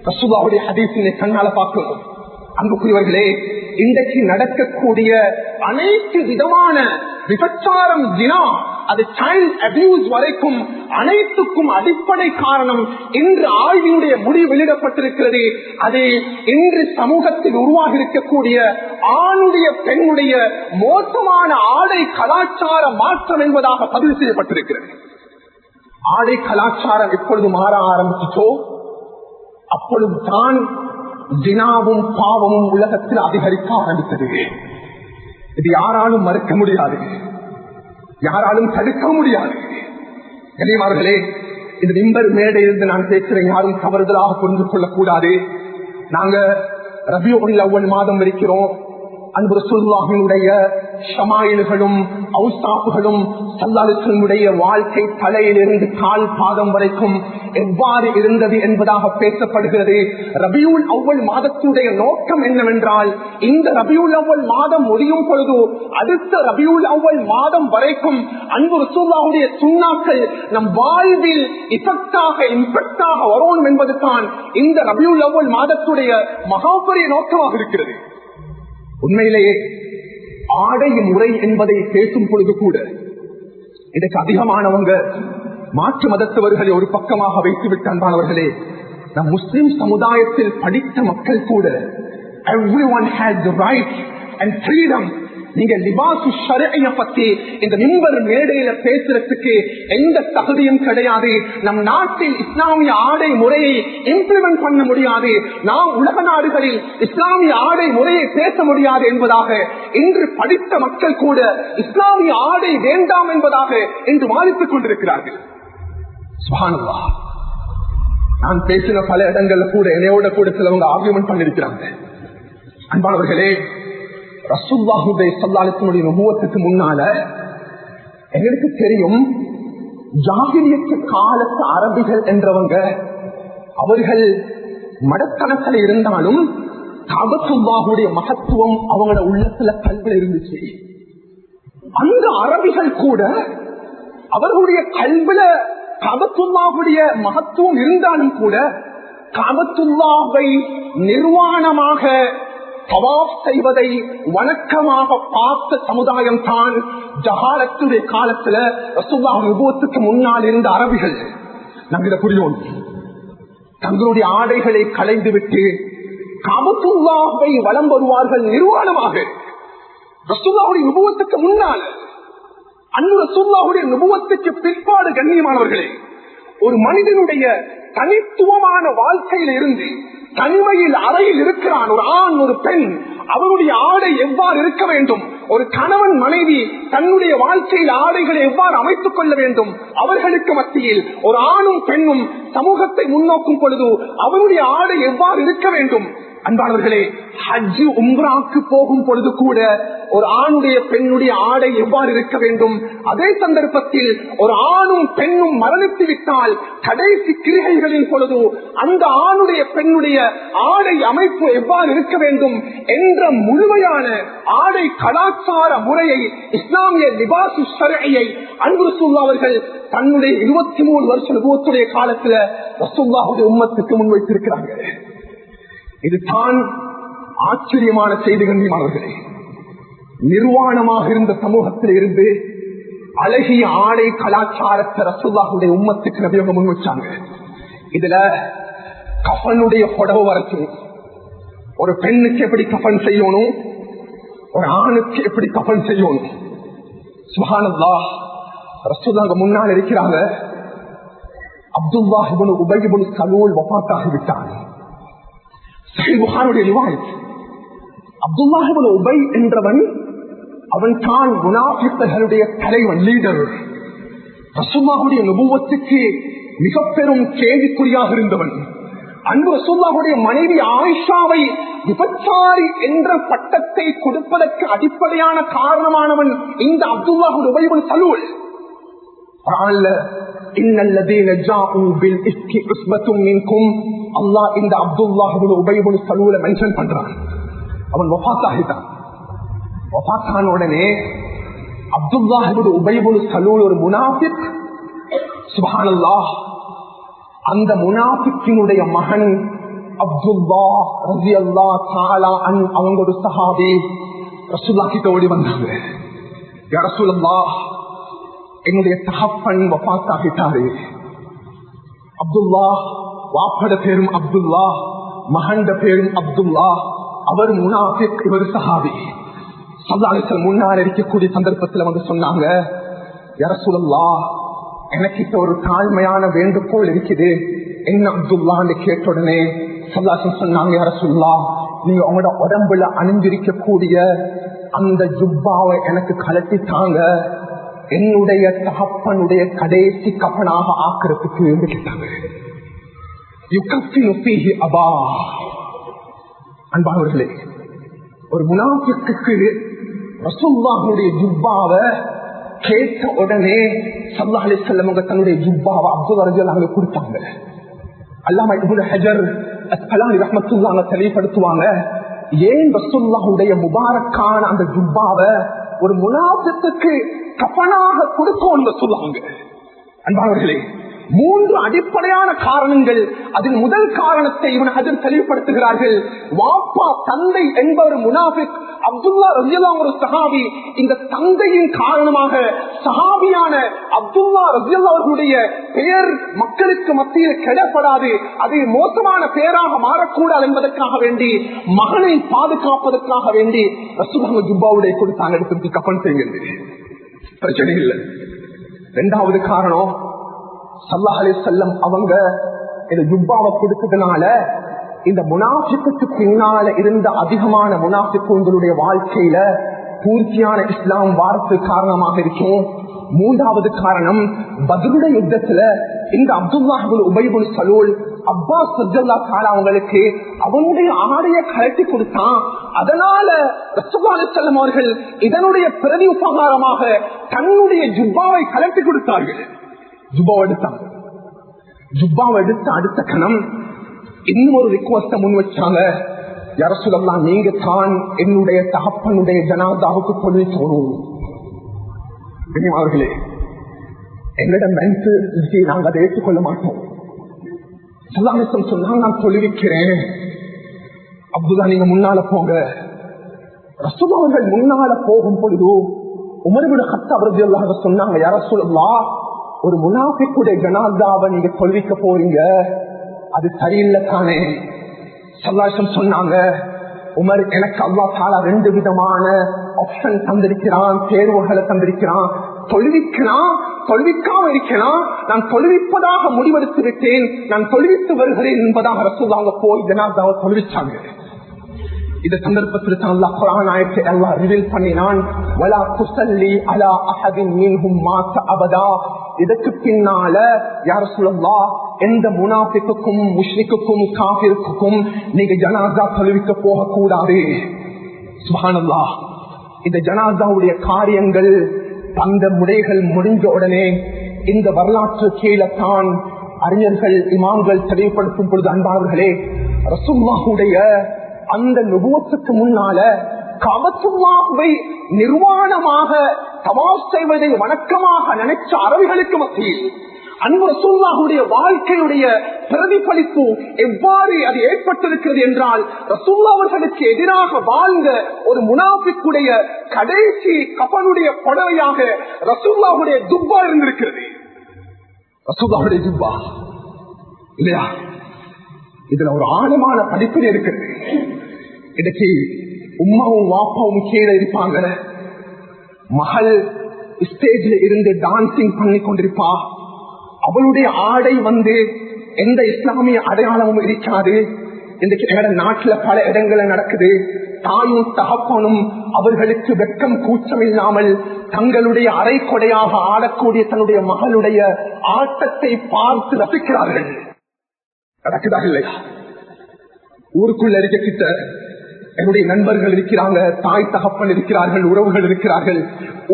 ரசூலுல்லாஹுடைய ஹதீஸினை கண்ணால பார்க்கணும். அன்புக்குரியவர்களே, இன்றைக்கு நடக்கக்கூடிய அனைத்து விதமான விபச்சாரம், ஜினா, அது சைல்ட் அபியூஸ் வரைக்கும் அனைத்துக்கும் அடிப்படை காரணம் இன்று ஆய்வினுடைய முடிவு வெளியிடப்பட்டிருக்கிறது. அது இன்று சமூகத்தில் உருவாகி இருக்கக்கூடிய ஆணுடைய பெண்ணுடைய மோசமான ஆடை கலாச்சார மாற்றம் என்பதாக பதிவு செய்யப்பட்டிருக்கிறது. ஆடை கலாச்சாரம் எப்பொழுது மாற ஆரம்பிச்சோ அப்பொழுதுதான் ஜினாவும் பாவமும் உலகத்தில் அதிகரிக்க ஆரம்பித்தது. இது யாராலும் மறுக்க முடியாது, யாராலும் தடுக்க முடியாது. கனிமார்களே, இந்த மிம்பர் மேடையிலிருந்து நான் பேசுறேன், யாரும் தவறுதலாக புரிந்து கொள்ளக்கூடாது. நாங்க ரபியுல் அவ்வல் மாதம் இருக்கிறோம். அன்பு ரசூலுல்லாஹினுடைய ஷமாயில்களும் அவுசாப்புகளும் ஸல்லல்லாஹு வாழ்க்கை தலையிலிருந்து கால் பாதம் வரைக்கும் எவ்வாறு இருந்தது என்பதாக பேசப்படுகிறது. ரபியுல் அவ்வல் மாதத்துடைய நோக்கம் என்னவென்றால், இந்த ரபியுல் அவ்வல் மாதம் முடியும் பொழுது அடுத்த ரபியுல் அவ்வல் மாதம் வரைக்கும் அன்பு ரசூலுல்லாஹுடைய சுன்னாக்கள் நம் வாழ்வில் இஃபெக்டாக இம்பெக்டாக வரணும் என்பதுதான் இந்த ரபியுல் அவ்வல் மாதத்துடைய மகாபெரிய நோக்கமாக இருக்கிறது. உண்மையிலேயே ஆடை முறை என்பதை பேசும் பொழுது கூட இதற்கு அதிகமானவங்க மாற்று மதத்தவர்களை ஒரு பக்கமாக வைத்துவிட்டு, அன்பானவர்களே, நம் முஸ்லிம் சமுதாயத்தில் படித்த மக்கள் கூட everyone has the right and freedom. நீங்க லிபாசு ஷரீஅ பத்தி இந்த மிம்பர் மேடையில பேசுறதுக்கு எந்த தகுதியும் கிடையாது. நம் நாட்டில் இஸ்லாமிய ஆடை முறையை இம்ப்ளிமெண்ட் பண்ண முடியாது, நாம் உலக நாடுகளில் இஸ்லாமிய ஆடை முறையை பேச முடியாது என்பதாக இன்று படித்த மக்கள் கூட இஸ்லாமிய ஆடை வேண்டாம் என்பதாக இன்று வாதித்துக் கொண்டிருக்கிறார்கள். சுப்ஹானல்லாஹ். நான் பேசின பல இடங்கள்ல கூட என்னையோட கூட சிலவங்க ஆர்கியூமெண்ட் பண்ணிருக்கிறாங்க. அன்பானவர்களே, ரசூலுல்லாஹி ஸல்லல்லாஹு அலைஹி நபுவத்துக்கு முன்னால எங்களுக்கு தெரியும், ஜாஹிலியத்து காலத்து அரபிகள் என்றவங்க அவர்கள் மடக்கணக்கில் இருந்தாலும் கஅபத்துல்லாஹுடைய மகத்துவம் அவங்களோட உள்ளத்துல கல்வில இருந்துச்சு. அந்த அரபிகள் கூட அவர்களுடைய கல்வில கஅபத்துல்லாஹுடைய மகத்துவம் இருந்தாலும் கூட கஅபத்துல்லாஹை நிர்வாணமாக தவாஃப் செய்வதை வணக்கமாக பார்த்த சமுதாயம் தான் ஜஹாலத்துடைய காலத்துல ரசூலுல்லாஹ் நபுவத்துக்கு முன்னால் இருந்த அரபிகள். நாங்க இதை புரியும். தங்களுடைய ஆடைகளை களைந்துவிட்டு கஅபத்துல்லாஹை வலம் வருவார்கள் நிர்வாணமாக. ரசூலுல்லாஹுடைய நபுவத்துக்கு முன்னால, அன்பு ரசூலுல்லாஹுடைய நபுவத்துக்கு பிற்பாடு கண்ணியமானவர்களே, ஒரு மனிதனுடைய தனித்துவமான வாழ்க்கையில் இருந்து தனிமையில் அறையில் இருக்கிறான் ஒரு ஆண் ஒரு பெண், அவருடைய ஆடை எவ்வாறு இருக்க வேண்டும், ஒரு கணவன் மனைவி தன்னுடைய வாழ்க்கையில் ஆடைகளை எவ்வாறு அமைத்துக் கொள்ள வேண்டும், அவர்களுக்கு மத்தியில் ஒரு ஆணும் பெண்ணும் சமூகத்தை முன்னோக்கும் பொழுது அவருடைய ஆடை எவ்வாறு இருக்க வேண்டும், அன்பானவர்களே, ஹஜ் உம்ராக்கு போகும் பொழுது கூட ஒரு ஆணுடைய பெண்ணுடைய ஆடை எவ்வாறு இருக்க வேண்டும், அதே சந்தர்ப்பத்தில் ஒரு ஆணும் பெண்ணும் மரணித்து விட்டால் கடைசி கிரிகைகளின் பொழுது அந்த ஆணுடைய பெண்ணுடைய ஆடை அமைப்பு எவ்வாறு இருக்க வேண்டும் என்ற முழுமையான ஆடை கலாச்சார முறையை, இஸ்லாமிய லிபாசு ஷர்ஈயை அன்பு ரசூலுல்லாஹ் அவர்கள் தன்னுடைய 23 வருஷ நுபுவத்துடைய காலத்துல ரசூலுல்லாஹுடைய உம்மத்துக்கு முன்வைத்திருக்கிறாங்க. இதுதான் ஆச்சரியமான செய்தி. கண்ணியமானவர்களே, நிர்வாணமாக இருந்த சமூகத்தில் இருந்து அழகிய ஆடை கலாச்சாரத்தை ரசூலுல்லாஹுடைய உம்மத்துக்கு நபி அவங்க முன் வச்சாங்க. இதுல கஃபனுடைய புடவை வரைக்கும், ஒரு பெண்ணுக்கு எப்படி கஃபன் செய்யணும், ஒரு ஆணுக்கு எப்படி கஃபன் செய்யணும். சுப்ஹானல்லாஹ், ரசூலுல்லாஹ் முன்னால் இருக்கிறாங்க. அப்துல்லாஹ் இப்னு உபய் இப்னு சலூல் வஃபாத்தாகி விட்டார். சஹீஹ் புகாரியுடைய ரிவாயத். அப்துல்லாஹ் இப்னு உபய் என்றவன், அவன் தான் முனாஃபிக்குகளுடைய தலைவன், லீடர். ரசூலுல்லாஹுடைய நபுவத்துக்கு மிக பெரும் கேள்விக்குறியாக இருந்தவன். அன்பு ரசூலுல்லாஹுடைய மனைவி ஆயிஷாவை விபச்சாரி என்ற பட்டத்தை கொடுப்பதற்கு அடிப்படையான காரணமானவன் இந்த அப்துல்லாஹ் இப்னு உபய் இப்னு சலூல். இன்னல்லதீன ஜாஉ பில் இஸ்கி உஸ்பத்தும் மின்கும், அல்லாஹ் இந்த அப்துல்லாஹ் இப்னு உபய் இப்னு சலூலை மென்ஷன் பண்றான். அவன் வஃபாத் ஆகிட்டான். வஃபாத் ஆன உடனே அப்துல்லாஹ் இப்னு உபய் இப்னு சலூல் ஒரு முனாஃபிக். சுப்ஹானல்லாஹ், அந்த முனாஃபிக்கினுடைய மகன் அப்துல்லாஹ் ரலியல்லாஹு தஆலா அன்ஹு அவங்க ஒரு சஹாபி ரசூலுல்லாஹ் கிட்ட ஓடி வந்தாங்க. யா ரசூலல்லாஹ், என்னுடைய தகப்பன் வஃபாத் ஆகிட்டாரு. அப்துல்லாஹ், வாப்பட பேரும் அப்துல்லாஹ், மகண்ட பேரும் அப்துல்லாஹ், அவர் முனாஃபிக், இவர் சஹாபி. ஸல்லல்லாஹு அலைஹி வஸல்லம் முன்னால் இருக்கக்கூடிய சந்தர்ப்பத்தில் வந்து சொன்னாங்க, யா ரசூலல்லாஹ், எனக்கு ஒரு தாழ்மையான வேண்டுகோள் இருக்குது. என்ன அப்துல்லான்னு கேட்ட உடனே ஸல்லல்லாஹு அலைஹி வஸல்லம் சொன்னாங்க, யா ரசூலல்லாஹ், நீங்க உங்களோட உடம்புல அணிஞ்சிருக்கக்கூடிய அந்த ஜுப்பாவை எனக்கு கலட்டித்தாங்க, என்னுடைய தகப்பனுடைய கடைசி கபனாக ஆக்கிறதுக்கு என்று கேட்டாங்க. அன்பானவர்களே, ஒரு முனாஃபிக்குக்கு ரசூலுல்லாஹுடைய ஜுப்பாவை கேட்ட உடனே ஸல்லல்லாஹு அலைஹி வஸல்லம் தன்னுடைய ஜுப்பாவை அப்துல்லாஹ் ரலியல்லாஹு அன்ஹு கொடுத்தாங்க. அல்லாமா இப்னு ஹஜர் அஸ்கலானி ரஹ்மத்துல்லாஹி தெளிவுபடுத்துவாங்க, ஏன் ரசூலுல்லாஹுடைய முபாரக்கான அந்த ஜுப்பாவை ஒரு முனாஃபிக்குக்கு கஃபனாக கொடுக்கணும் சொல்லுவாங்க. அன்பானவர்களே, 3 அடிப்படையான காரணங்கள். அதில் முதல் காரணத்தை இவன் அதில் தெளிவுபடுத்துகிறார்கள். வாப்பா, தந்தை என்பவர் முனாஃபிக், அப்துல்லாஹ் ரலியல்லாஹு அன்ஹு ஒரு சஹாபி. இந்த தந்தையின் காரணமாக சஹாபியான அப்துல்லாஹ் ரலியல்லாஹு அன்ஹுடைய பெயர் மக்களுக்கு மத்தியில் கெடப்படாது, அது மோசமான பெயராக மாறக்கூடாது என்பதற்காக வேண்டி, மகனை பாதுகாப்பதற்காக வேண்டி ரசூலுல்லாஹ் ஜுப்பாவுடைய கொடுத்தாங்க, எடுத்து கஃபன் செய்யுங்க, பிரச்சனை இல்லை. 2வது காரணம், ஸல்லல்லாஹு அலைஹி வஸல்லம் அவங்க இந்த ஜுப்பாவை கொடுத்ததுனால இந்த முனாஃபிக்குக்கு பின்னால இருந்த அதிகமான முனாஃபிக்குகளுடைய வாழ்க்கையில பூர்த்தியான இஸ்லாம் வாரத்து காரணமாக இருக்கும். 3வது காரணம், பத்ருடைய யுத்தத்துல இந்த அப்துல்லாஹ் இப்னு உபய் இப்னு சலூல் அப்பாஸ் ரலியல்லாஹு தஆலா அவங்களுக்கு அவனுடைய ஆடையை கழட்டி கொடுத்தான். அதனால ரசூலுல்லாஹி ஸல்லல்லாஹு அலைஹி வஸல்லம் அவர்கள் இதனுடைய பிரதி உபகாரமாக தன்னுடைய ஜுப்பாவை கழட்டி கொடுத்தார்கள். ஜுப்பாவை எடுத்த அடுத்த கணம் இன்னும் ஒரு ரிக்வெஸ்ட முன் வச்சாங்க, யா ரசூலல்லாஹ், நீங்க தான் என்னுடைய தகப்பனுடைய ஜனாதாவுக்கு கொண்டு போகணும். அவர்களே, எங்களிடம் நாங்கள் அதை ஏற்றுக்கொள்ள மாட்டோம். சொன்னாங்க, நான் சொல்லிருக்கிறேன், அப்துல்லா நீங்க முன்னால போங்க. ரசூலுல்லாஹ் அவர்கள் முன்னால போகும் பொழுது உமர் இப்னு கத்தாப் ரலியல்லாஹு அன்ஹு சொன்னாங்க, யா ரசூலல்லாஹ், ஒரு முனாஃபிக்குடைய ஜனாதாவை நீங்க தொழுவிக்க போறீங்க, அது சரியில்லை தானே? ஸல்லல்லாஹு அலைஹி வஸல்லம் சொன்னாங்க, உமர், எனக்கு அல்லாஹ் தஆலா 2 விதமான ஆப்ஷன் தந்திருக்கிறான், தேர்வுகளை தந்திருக்கிறான். தொழுவிக்கலாம், தொழுவிக்காம இருக்கலாம். நான் தொழுவிப்பதாக முடிவெடுத்து விட்டேன், நான் தொழுவித்து வருகிறேன் என்பதாக ரசூலுல்லாஹ் போய் ஜனாதாவை தொழுவிச்சாங்க. இந்த சந்தர்ப்பத்தில் தான் அல்லாஹ் குர்ஆன் ஆயத்தை அல்லாஹ் ரிவீல் பண்ணினான், வலா துஸல்லி அலா அஹதின் மின்ஹும் மாத அபதா. இதற்கு பின்னால யா ரசூலல்லாஹ், எந்த முனாஃபிக்குக்கும் முஷ்ரிக்குக்கும் காஃபிருக்கும் நீங்க ஜனாசா தொழுவிக்க போக கூடாது. சுப்ஹானல்லாஹ். இந்த ஜனாசாவுடைய காரியங்கள் அந்த முறைகள் முடிஞ்ச உடனே இந்த வரலாற்று கீழத்தான் அறிஞர்கள் இமாம்கள் தெளிவுபடுத்தும் பொழுது, அன்பார்களே, ரசூலுல்லாஹுடைய அந்த நுபுவத்துக்கு முன்னால கஅபத்துல்லாஹ்வை நிர்வாணமாக தவாஃப் செய்வதை வணக்கமாக நினைச்ச அரபிகளுக்கு மத்தியில் அன்பு ரசூலுல்லாஹுடைய வாழ்க்கையுடைய பிரதிபலிப்பு எவ்வாறு அது ஏற்பட்டிருக்கிறது என்றால், ரசூலுல்லாஹ் அவர்களுக்கு எதிராக வாழ்ந்த ஒரு முனாஃபிக்குடைய கடைசி கஃனுடைய புடவையாக ரசூலுல்லாஹுடைய துப்பா இருந்திருக்கிறது. ரசூலுல்லாஹுடைய துப்பா இல்லையா? இதுல ஒரு ஆழமான படிப்பில் இருக்கிறது. இன்னைக்கு உம்மாவும் வாப்பாவும் கீழே இருப்பாங்க, மகள் ஸ்டேஜ்ல இருந்து டான்சிங் பண்ணி கொண்டிருப்பா, அவளுடைய ஆடை எந்த இஸ்லாமிய அடையாளமும் இருக்காது. இன்றைக்கு எங்க நாட்டுல பல இடங்களை நடக்குது. தாயும் தகப்பனும் அவர்களுக்கு வெட்கம் கூச்சம் இல்லாமல் தங்களுடைய அரை கொடையாக ஆடக்கூடிய தன்னுடைய மகளுடைய ஆட்டத்தை பார்த்து ரசிக்கிறார்கள். நடக்குதா இல்லையா? ஊருக்குள்ள இருக்கிட்ட என்னுடைய நண்பர்கள் இருக்கிறாங்க, தாய் தகப்பன் இருக்கிறார்கள், உறவுகள் இருக்கிறார்கள்.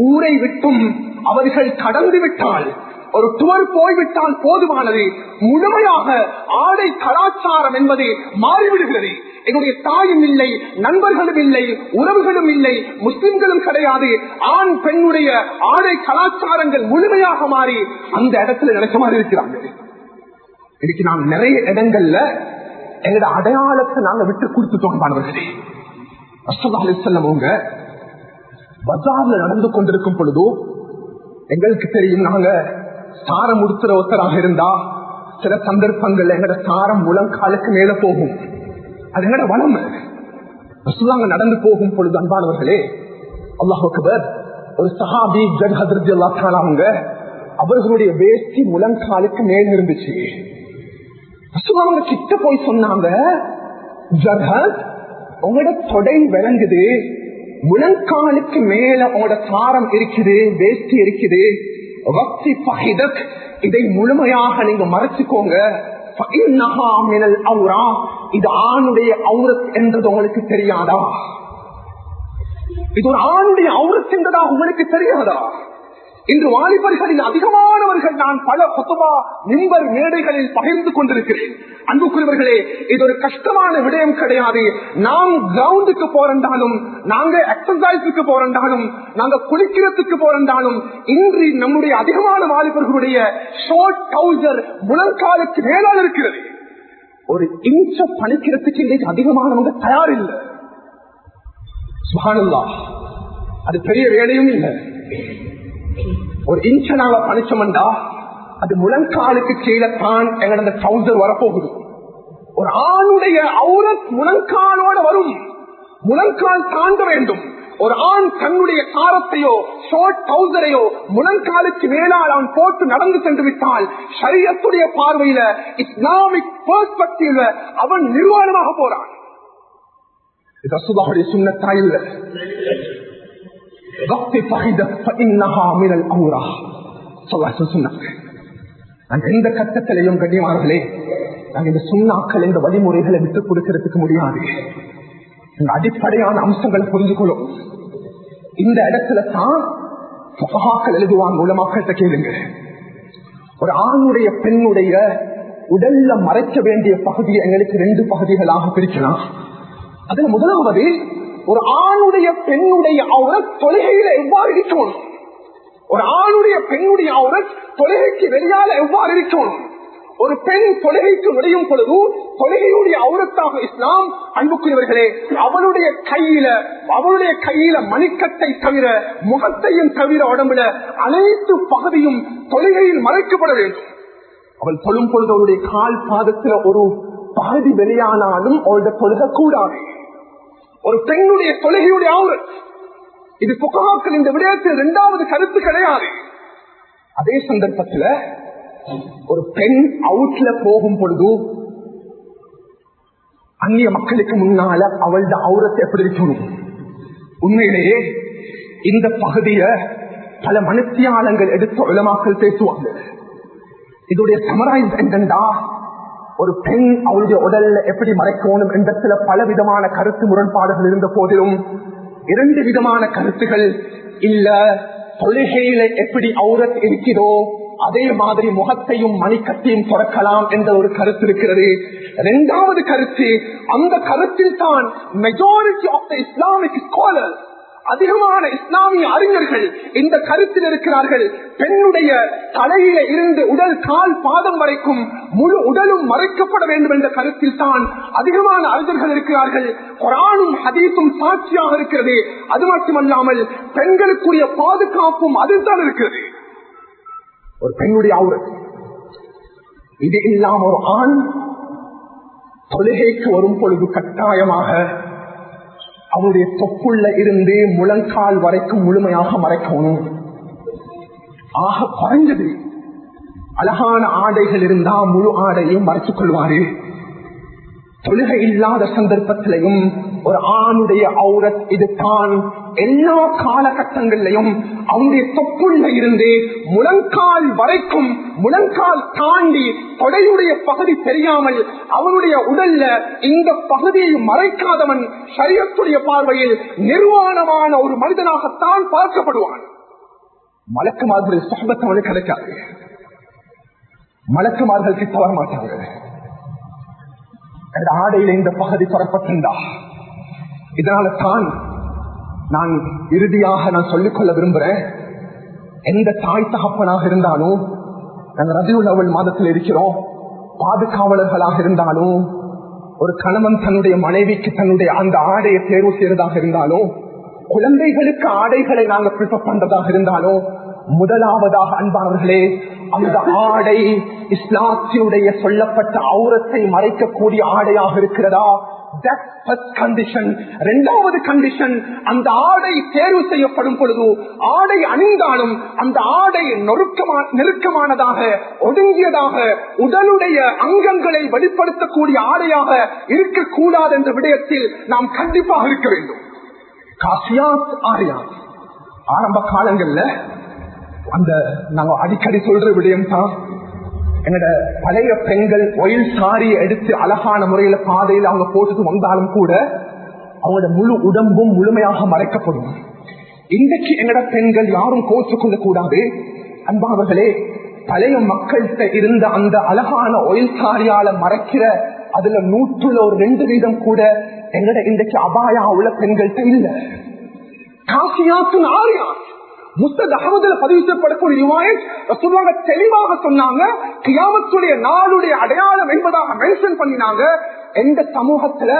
ஊரை விட்டும் அவர்கள் கடந்து விட்டால், ஒரு துவர் போய்விட்டால் போதுமானது, முழுமையாக ஆடை கலாச்சாரம் என்பது மாறிவிடுகிறது. என்னுடைய தாயும் இல்லை, நண்பர்களும் இல்லை, உறவுகளும் இல்லை, முஸ்லிம்களும் கிடையாது. ஆண் பெண்ணுடைய ஆடை கலாச்சாரங்கள் முழுமையாக மாறி அந்த இடத்துல நினைச்ச மாதிரி இருக்கிறாங்க. இன்னைக்கு நாம் நிறைய இடங்கள்ல எங்களோட அடையாளத்தை நாங்க விட்டு கொடுத்துட்டோம். மாணவர்களே, ரசூலுல்லாஹி அலைஹி வஸல்லம் அவங்க பஜார்ல நடந்து கொண்டிருக்கும் பொழுது எங்களுக்கு தெரியும், நாங்க சாரம் உடுத்துற ஒருத்தராக இருந்தா சில சந்தர்ப்பங்கள் எங்கட சாரம் முழங்காலுக்கு மேல போகும். அது எங்கட வளமை. ரசூலுல்லாஹ் நடந்து போகும் பொழுது அன்பானவர்களே, அல்லாஹ் அக்பர், ஒரு சஹாபி ஜர்ஹத் ரலியல்லாஹு தஆலா அவங்க அவர்களுடைய வேஷ்டி முழங்காலுக்கு மேல இருந்துச்சு. ரசூலுல்லாஹ் அவங்க கிட்ட போய் சொன்னாங்க, ஜர்ஹத், உங்களோட தொடை விளங்குது, முழங்காலுக்கு மேல உங்களோட சாரம் இருக்குது, வேஷ்டி இருக்குது, இதை முழுமையாக நீங்க மறைச்சுக்கோங்க. இது ஆணுடைய அவுரத் என்றது உங்களுக்கு தெரியாதா? இது ஒரு ஆணுடைய அவுரத் என்றதா உங்களுக்கு தெரியாதா? இன்று வாலிபர்களில் அதிகமானவர்கள் நான் பல குத்பா மிம்பர் மேடைகளில் பகிர்ந்து கொண்டிருக்கிறேன். அன்புக்குரியவர்களே, இது ஒரு கஷ்டமான விடயம் கிடையாது. நாம் கிரவுண்டுக்கு போறண்டாலும், நாங்க எக்ஸசைஸுக்கு போறண்டாலும், நாங்க குளிக்கிறதுக்கு போறண்டாலும், இன்று நம்முடைய அதிகமான வாலிபர்களுடைய ஷார்ட் ட்ரவுசர் முழங்காலுக்கு மேலால் இருக்கிறது. ஒரு இன்ச்ச பணிக்கிறதுக்கு இன்றைக்கு அதிகமானவங்க தயாரில்லை. சுப்ஹானல்லாஹ், அது பெரிய வேலையும் இல்லை. ஒரு இன்ச்ச நாங்க பணிச்சோம்டா அது முழங்காலுக்கு கீழே தான் எங்களோட ட்ரவுசர் வரப்போகுது. ஒரு ஆணுடைய அவுரத் முழங்காலோட வரும், முழங்கால் தாண்ட வேண்டும். ஒரு ஆண் தன்னுடைய சாரத்தையோ ஷார்ட் ட்ரவுசரையோ முழங்காலுக்கு மேலால் அவன் போட்டு நடந்து சென்று விட்டால் ஷரியத்துடைய பார்வையில, இஸ்லாமிக் பெர்ஸ்பெக்டிவ்ல அவன் நிர்வாணமாக போறான். இது ரசூலுல்லாஹுடைய சுன்னத்தா இல்ல? எந்த கட்டத்திலையும் கண்ணியமானவர்களே, நாங்கள் இந்த சுண்ணாக்கள், இந்த வழிமுறைகளை விட்டுக் கொடுக்கிறதுக்கு முடியாது. அடிப்படையான அம்சங்களை புரிந்து கொள்ளும். இந்த இடத்துல தான் ஃபுகஹாக்கள் எழுதுவாங்க, உலமாக்கள்கிட்ட கேளுங்க. ஒரு ஆணுடைய பெண்ணுடைய உடல்ல மறைக்க வேண்டிய பகுதியை எங்களுக்கு 2 பகுதிகளாக பிரிக்கலாம். அதுல முதலாவது, ஒரு ஆணுடைய பெண்ணுடைய அவுரத் தொழுகையில எவ்வாறு இருக்கணும், ஒரு ஆணுடைய பெண்ணுடைய அவுரத் தொழுகைக்கு வெளியால எவ்வாறு இருக்கணும். ஒரு பெண் தொழுகைக்கு நுழையும் பொழுது தொழுகையுடைய அவுரத்தாக இஸ்லாம், அன்புக்குரியவர்களே, அவளுடைய கையில மணிக்கட்டை தவிர, முகத்தையும் தவிர உடம்புல அனைத்து பகுதியும் தொழுகையில் மறைக்கப்பட வேண்டும். அவள் தொழும் பொழுது அவருடைய கால் பாதத்துல ஒரு பகுதி வெளியானாலும் அவளுடைய தொழுக கூடாது. ஒரு பெண்ணுடைய தொழுகையுடைய அவுரத், இது ஃபுகஹாக்கள் இந்த விடயத்தில் 2வது கருத்து கிடையாது. அதே சந்தர்ப்பத்தில் ஒரு பெண் அவுட்ல போகும் பொழுது அந்நிய மக்களுக்கு முன்னால அவளோட அவுரத்தை எப்படி இருக்கணும்? உண்மையிலேயே இந்த பகுதியை பல மனுத்தியாளங்கள் எடுத்து உலமாக்கள் பேசுவாங்க. இதோடைய சமரைஸ் என்னண்டா, ஒரு பெண் அவளுடைய உடல்ல எப்படி மறைக்கணும் என்பதில் பல விதமான கருத்து முரண்பாடுகள் இருந்த போதிலும் 2 விதமான கருத்துகள் இல்ல. தொழுகையில எப்படி அவுரத் இருக்கிறதோ அதே மாதிரி முகத்தையும் மணிக்கட்டையும் துறக்கலாம் என்ற ஒரு கருத்து இருக்கிறது. 2வது கருத்து, அந்த கருத்தில் தான் majority of the Islamic scholars, அதிகமான இஸ்லாமிய அறிஞர்கள் இந்த கருத்தில் இருக்கிறார்கள். பெண்ணுடைய தலையில இருந்து உடல் கால் பாதம் வரைக்கும் முழு உடலும் மறைக்கப்பட வேண்டும் என்ற கருத்தில் தான் அதிகமான அறிஞர்கள் இருக்கிறார்கள். குர்ஆனும் ஹதீஸும் சாட்சியாக இருக்கிறது. அது மட்டுமல்லாமல் பெண்களுக்குரிய பாதுகாப்பும் அதுதான் இருக்கிறது. ஒரு பெண்ணுடைய அவுரத் இது இல்லாம ஒரு ஆண் தொழுகைக்கு வரும் பொழுது கட்டாயமாக அவனுடைய தொப்புள்ள இருந்து முழங்கால் வரைக்கும் முழுமையாக மறைக்கணும். ஆக குறைஞ்சது அழகான ஆடைகள் இருந்தா முழு ஆடையும் மறைத்துக் கொள்வாரு. தொழுகை இல்லாத சந்தர்ப்பத்திலையும் ஒரு ஆணுடைய அவுரத் இதுதான். எல்லா காலகட்டங்களிலையும் அவனுடைய தொப்புள்ள இருந்து முழங்கால் வரைக்கும், முழங்கால் தாண்டி தொடையுடைய பகுதி தெரியாமல் அவனுடைய உடல்ல இந்த பகுதியை மறைக்காதவன் ஷரியத்துடைய பார்வையில் நிர்வாணமான ஒரு மனிதனாகத்தான் பார்க்கப்படுவான். மலக்குமார்கள் சொஹபத் அவனுக்கு கிடைக்காது. மலக்குமார்கள் கிட்ட வர மாட்டாங்க. ஆடையில இந்த பகுதி பெறப்பட்டிருந்தா, இதனால தான் நான் இறுதியாக சொல்லிக்கொள்ள விரும்புறேன், எந்த தாய் தகப்பனாக இருந்தாலும், நாங்கள் ரபியுல் அவ்வல் மாதத்தில் இருக்கிறோம், பாதுகாவலர்களாக இருந்தாலும், ஒரு கணவன் தன்னுடைய மனைவிக்கு தன்னுடைய அந்த ஆடையை தேர்வு செய்யறதாக இருந்தாலும், குழந்தைகளுக்கு ஆடைகளை நாங்கள் பிரிப்பர் பண்றதாக இருந்தாலும், முதலாவதாக அன்பானவர்களே அந்த ஆடை இஸ்லாத்தினுடைய சொல்லப்பட்ட அவுரத்தை மறைக்கக்கூடிய ஆடையாக இருக்கிறதா? இரண்டாவது கண்டிஷன், அந்த ஆடை தேர்வு செய்யப்படும் பொழுது ஆடை அணிந்தாலும் அந்த ஆடை நெருக்கமானதாக, ஒடுங்கியதாக, உடலுடைய அங்கங்களை வெளிப்படுத்தக்கூடிய ஆடையாக இருக்கக்கூடாது என்ற விடயத்தில் நாம் கண்டிப்பாக இருக்க வேண்டும். காசியாத் ஆரியாத் ஆரம்ப காலங்கள்ல அந்த நாங்க அடிக்கடி சொல்ற விடயம் தான், எங்கட பழைய பெண்கள் ஒயில் சாரி எடுத்து அழகான முறையில பாதையில் அவங்க போட்டுட்டு வந்தாலும் கூட அவங்களோட முழு உடம்பும் முழுமையாக மறைக்கப்படும். இன்றைக்கு எங்கட பெண்கள் யாரும் கோச்சுக் கொள்ள கூடாது. அன்பானவர்களே, பழைய மக்கள்கிட்ட இருந்த அந்த அழகான ஒயில் சாரியால மறைக்கிற அதுல 100% கூட எங்கட இன்றைக்கு அபாயா உள்ள பெண்கள்கிட்ட இல்ல. காசியாத்து ஆரியா முஸ்தத் அஹ்மதுல பதிவு செய்யப்படக்கூடிய ரிவாயத் ரசூலுல்லாஹ் தெளிவாக சொன்னாங்க, கியாமத்துடைய நாளுடைய அடையாளம் என்பதாக மென்ஷன் பண்ணினாங்க. எந்த சமூகத்துல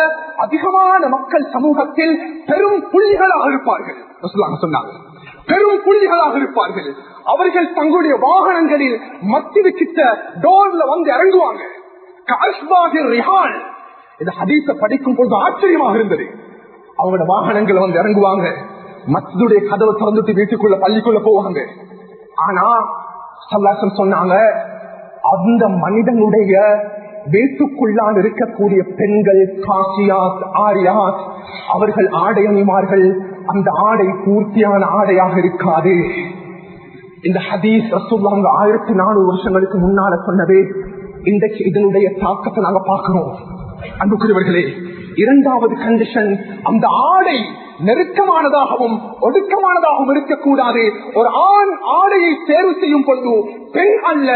அதிகமான மக்கள் சமூகத்தில் பெரும் புள்ளிகளாக இருப்பார்கள் ரசூலுல்லாஹ் சொன்னாங்க. பெரும் புள்ளிகளாக இருப்பார்கள். அவர்கள் தங்களுடைய வாகனங்களில் மஸ்ஜிது கிட்ட டோர்ல வந்து இறங்குவாங்க. இந்த ஹதீஸை படிக்கும் பொழுது ஆச்சரியமாக இருந்தது. அவங்களோட வாகனங்கள் வந்து இறங்குவாங்க, மஸ்ஜிதுடைய கதவை திறந்துட்டு வீட்டுக்குள்ள பள்ளிக்குள்ள போவாங்க. ஆனா சல்லாசம் சொன்னாங்க, அந்த மனிதனுடைய வீட்டுக்குள்ளால் இருக்கக்கூடிய பெண்கள் காசியாத் ஆரியாத் அவர்கள் ஆடை அணிவார்கள். அந்த ஆடை பூர்த்தியான ஆடையாக இருக்காது. இந்த ஹதீஸ் ரசூலுல்லாஹ் 1400 வருஷங்களுக்கு முன்னால சொன்னது. இன்றைக்கு இதனுடைய தாக்கத்தை நாங்க பார்க்கிறோம். அன்புக்குரியவர்களே, இரண்டாவது கண்டிஷன், அந்த ஆடை நெருக்கமானதாகவும் ஒடுக்கமானதாகவும் இருக்கக்கூடாது. ஒரு ஆண் ஆடையை தேர்வு செய்யும் பொழுது பெண் அல்ல,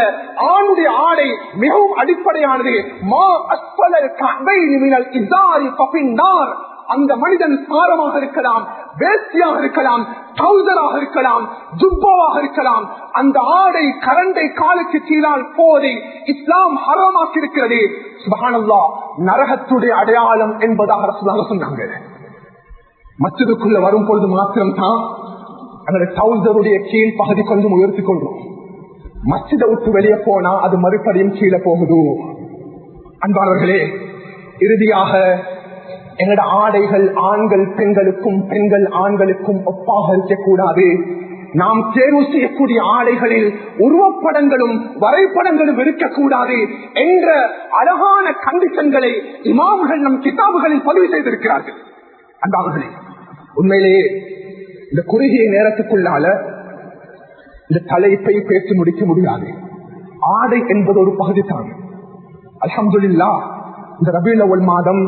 ஆணுடைய ஆடை மிகவும் அடிப்படையானது. மா அஸ்பலல் கஅபைனி மினல் இஸாரி ஃபபின்னார். அந்த மனிதன் சாரமாக இருக்கலாம், வேஷ்டியாக இருக்கலாம், ட்ரௌசராக இருக்கலாம், ஜுப்பாவாக இருக்கலாம். அந்த ஆடை கரண்டை காலுக்கு கீழால் போதை இஸ்லாம் ஹராமாக்கி இருக்கிறது. சுப்ஹானல்லாஹ், நரகத்துடைய அடையாளம் என்பதாக ரசூலுல்லாஹ் சொன்னாங்க. மஸ்ஜிதுக்குள்ள வரும் பொழுது மாத்திரம் தான் அந்த ட்ரௌசருடைய கீழ் பகுதி கொஞ்சம் உயர்த்திக் கொள்றோம். மஸ்ஜிதை விட்டு வெளியே போனா அது மறுபடியும் கீழே போகுது. அன்பானவர்களே, இறுதியாக எங்களோட ஆடைகள் ஆண்கள் பெண்களுக்கும் பெண்கள் ஆண்களுக்கும் ஒப்பாக இருக்கக்கூடாது. நாம் தேர்வு செய்யக்கூடிய ஆடைகளில் உருவப்படங்களும் வரைபடங்களும் இருக்கக்கூடாது என்ற அழகான கண்டிஷன்களை இமாம்கள் நம் கிதாபுகளில் பதிவு செய்திருக்கிறார்கள். அன்பானவர்களே, உண்மையிலேயே இந்த குறுகிய நேரத்துக்குள்ளால இந்த தலைப்பை பேசி முடிக்க முடியாது. ஆடை என்பது ஒரு பகுதி தான். அல்ஹம்துலில்லாஹ், இந்த ரபீஉல் அவ்வல் மாதம்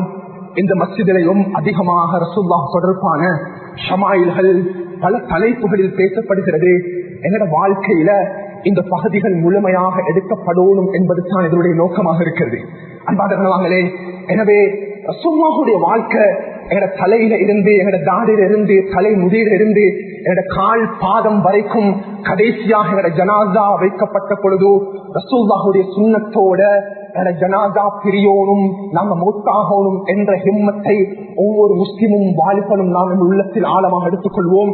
இந்த மஸ்ஜிதிலையும் அதிகமாக ரசூலுல்லாஹ் தொடர்பான ஷமாயில்கள் பல தலைப்புகளில் பேசப்படுகிறது. என்னோட வாழ்க்கையில இந்த பகுதிகள் முழுமையாக எடுக்கப்படணும் என்பதுதான் இதனுடைய நோக்கமாக இருக்கிறது. அன்பார்களே, எனவே ரசூலுல்லாஹுடைய வாழ்க்கை எங்கட தலையில இருந்து, எங்கட தாடியில இருந்து, தலை முடியில இருந்து, எங்கட கால் பாதம் வரைக்கும் கடைசியாக எங்கட ஜனாசா வைக்கப்பட்ட பொழுது ரசூலுல்லாஹுடைய சுன்னத்தோட எங்கட ஜனாசா பிரியோனும், நாங்க மௌத்தாகணும் என்ற ஹிம்மத்தை ஒவ்வொரு முஸ்லிமும் வாலிபனும் நாம் நம் உள்ளத்தில் ஆழமாக எடுத்துக்கொள்வோம்.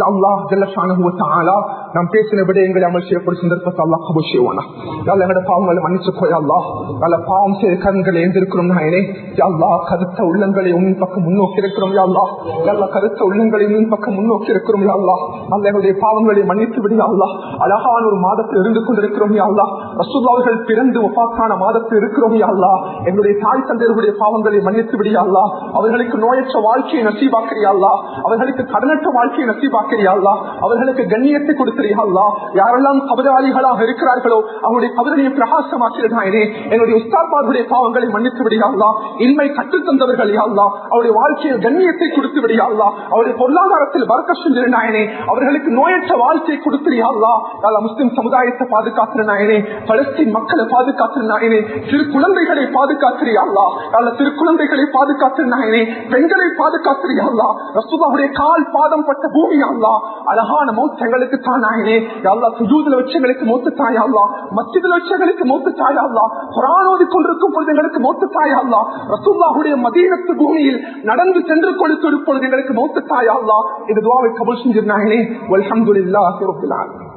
அல்லாஹ் ஜல்ல ஷானஹு வ தஆலா நாம் பேசின விடயங்களை அமல் செய்யக்கூடிய சந்தர்ப்பத்தை அல்லாஹ் கபூல் செய்வானா. யாழ் எங்கட பாவங்களை மன்னிச்சுக்கோயா அல்லாஹ். நல்ல பாவம் செய்த கண்களை எழுந்திருக்கிறோம் நாயனே. யா அல்லாஹ், கருத்த உள்ளங்களை உன் பக்கம் முன்னோக்கி இருக்கிறோம். யா அல்லாஹ், நல்ல கருத்த உள்ளங்களை உன் பக்கம் முன்னோக்கி இருக்கிறோம். யா அல்லாஹ், அல்ல எங்களுடைய பாவங்களை மன்னித்து விடு. யா அல்லாஹ், அழகான ஒரு மாதத்தில் இருந்து கொண்டிருக்கிறோம். யா அல்லாஹ், ரசூலுல்லாஹ் அவர்கள் பிறந்து வஃபாத்தான மாதத்தில் இருக்கிறோம். யா அல்லாஹ், எங்களுடைய தாய் தந்தையர்களுடைய பாவங்களை மன்னித்து விடு. யா அல்லாஹ், அவர்களுக்கு நோயற்ற வாழ்க்கையை நசீபாக்கிறியா அல்லாஹ், அவர்களுக்கு கடனற்ற வாழ்க்கையை நசீபாக்கிறியா அல்லாஹ், அவர்களுக்கு கண்ணியத்தை கொடுத்திரியா அல்லாஹ். யாரெல்லாம் கபராளிகளாக இருக்கிறார்களோ அவருடைய கபரையை பிரகாசமாக்கிறதாயினே. என்னுடைய உஸ்தாத்மார்களுடைய பாவங்களை மன்னித்து விடு. யா அல்லாஹ், இன்மை கற்றுத் தந்தவர்கள் யா அல்லாஹ், அவருடைய வாழ்க்கையில் கண்ணியத்தை கொடுத்து விடு. யா அல்லாஹ், அவருடைய பொருளாதாரத்தில் பரக்கத் செஞ்சிருந்தாயனே, அவர்களுக்கு நோயற்ற வாழ்க்கையை கொடுத்திரியா அல்லாஹ். அல்ல முஸ்லிம் சமுதாயத்தை பாதுகாத்திருந்தாயனே, பலஸ்தீன் மக்களை பாதுகாத்திருந்தாயனே, சிறு குழந்தைகளை பாதுகாத்திரியா அல்லாஹ். அல்ல சிறு குழந்தைகளை பாதுகாத்திருந்தாயனே, பெண்களை பாதுகாத்திரியா அல்லாஹ். ரசூலுல்லாஹுடைய கால் பாதம் பட்ட பூமி அல்லாஹ், அழகான மௌத் எங்களுக்கு தானாயினே. யா அல்லாஹ், சுஜூதுல வச்சங்களுக்கு மௌத்து தாயா அல்லாஹ், மஸ்ஜிதுல வச்சங்களுக்கு மௌத்து தாயா அல்லாஹ், குர்ஆன் ஓதி கொண்டிருக்கும் பொழுது எங்களுக்கு மௌத்து தாயா அல்லாஹ், ரசூலுல்லாஹுடைய மதீனத்து பூமியில் நடந்து சென்று கொடுத்து பொழுது எங்களுக்கு மௌத்து தாயா அல்லாஹ். இந்த துஆவை கபூல் செஞ்சிருந்தாயனே. வல்ஹம்துலில்லாஹி ரப்பில் ஆலமீன்.